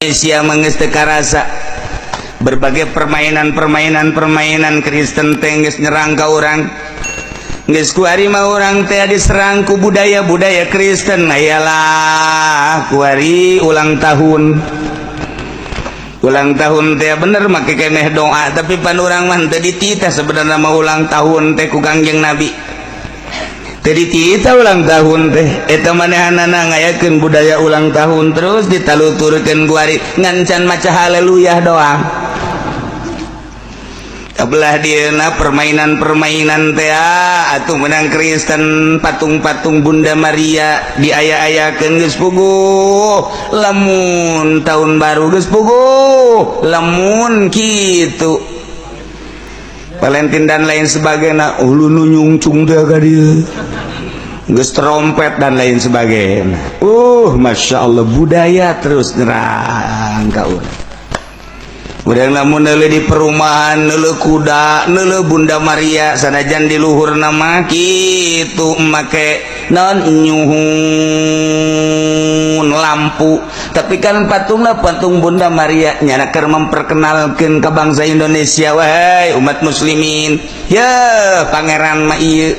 Indonesia mengestek rasa berbagai permainan Kristen tengges nyerang ke orang geus kuari mah orang teh diserang ku budaya Kristen. Ayalah kuari ulang tahun teh bener make keneh doa, tapi pan urang mah teu dititah sebenarnya mah ulang tahun teh ku Kangjeng Nabi. Tadi kita ulang tahun teh eta manehanana ngayakeun budaya ulang tahun terus ditaluturkeun guari ngancan maca haleluya doang. Kabelah dieuna permainan teh atuh menang Kristen patung-patung Bunda Maria diaya-ayakeun geus puguh, lamun tahun baru geus puguh, lamun kitu Valentine dan lain sebagainya ulu nyungcung dah ka dieu geus trompet dan lain sebagainya. Masya Allah budaya terus nyerang ka urang lamun neuleuh di perumahan neuleuh kuda neuleuh Bunda Maria sanajan di luhurna mah kitu make naon nyuhun lampu, tapi kan patungna patung Bunda Maria nyana keur memperkenalkeun ka bangsa Indonesia. Wahai umat muslimin, ya pangeran mah ieu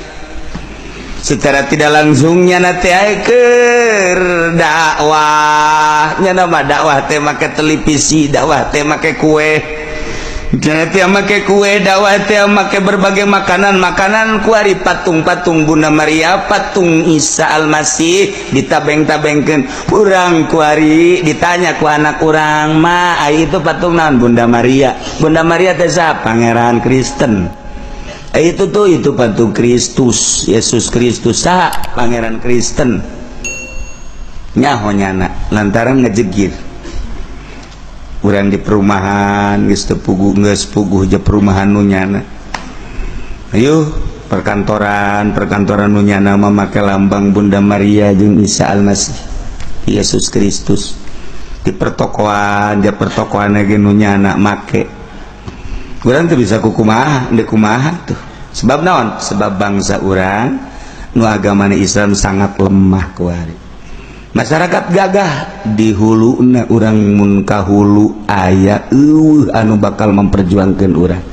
secara tidak langsung nyana teh keur dakwah, nyana mah dakwah teh make televisi, dakwah teh make kue, nyana teh make kue, dakwah teh make berbagai makanan kuari patung-patung Bunda Maria, patung Isa Al-Masih ditabeng-tabengkeun. Urang kuari ditanya ku anak urang mah itu patung naon? Bunda Maria. Bunda Maria teh saha? Pangeran Kristen. Itu patung Kristus, Yesus Kristus, sah pangeran Kristen nyaho nyana lantaran ngejegir urang di perumahan geus teu puguh je perumahan nu nyana. Ayo perkantoran nu nyana make lambang Bunda Maria jeung Isa Al-Masih, Yesus Kristus. Di pertokoan ge nu nyana make urang teu bisa kumaha tuh. Sebab naon? Sebab bangsa urang nu agamana Islam sangat lemah kuari. Masyarakat gagah di huluna urang mun ka hulu aya anu bakal memperjuangkeun urang.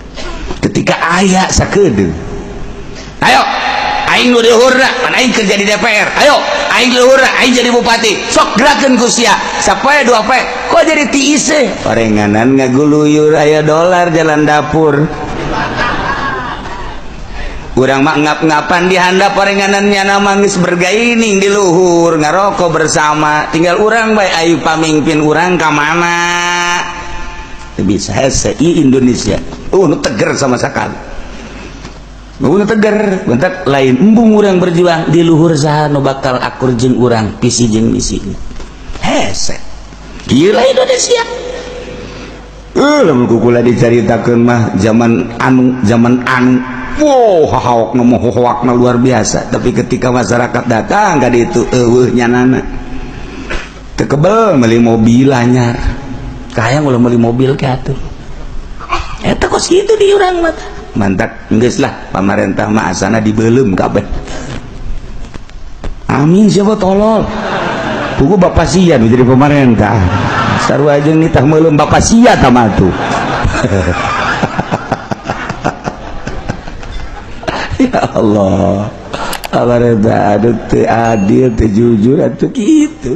Ketika aya sakedeung. Ayo aing nu luhurna, pan aing kerja di DPR. Ayo aing luhurna, aing jadi bupati. Sok gerakeun ku sia. Sapoe 2 poe. Kok jadi tiise? Parenganan ngaguluyur aya dolar jalan dapur. Urang mah ngap-ngapan di handap parenganannya nama geus bergaining di luhur ngaroko bersama. Tinggal urang bae ayu pamimpin urang ka mana? Teu bisa hese ieu Indonesia. Nu teger sama sakali. Nu teger, bentak lain embung urang berjuang di luhur saha nu bakal akur jeung urang visi jeung misi. Hese. Ieu lah Indonesia. Lamun kukula dicaritakeun mah zaman anu hahawakna mah hoakna luar biasa, tapi ketika masyarakat datang ka ditu nyanana teu kebel meuli mobil anyar. Kahayang ulah meuli mobil ke atuh. Eta kos kitu di urang mah. Mantak geus lah pamarentah mah asana dibeulem kabeh. Amin siapa tolol. Pugu bapak sia nu jadi pemerintah. Sarua jeung nitah meulem bapak sia tah tuh. Ya Allah, pemerintah adu teu adil teu jujur atuh kitu.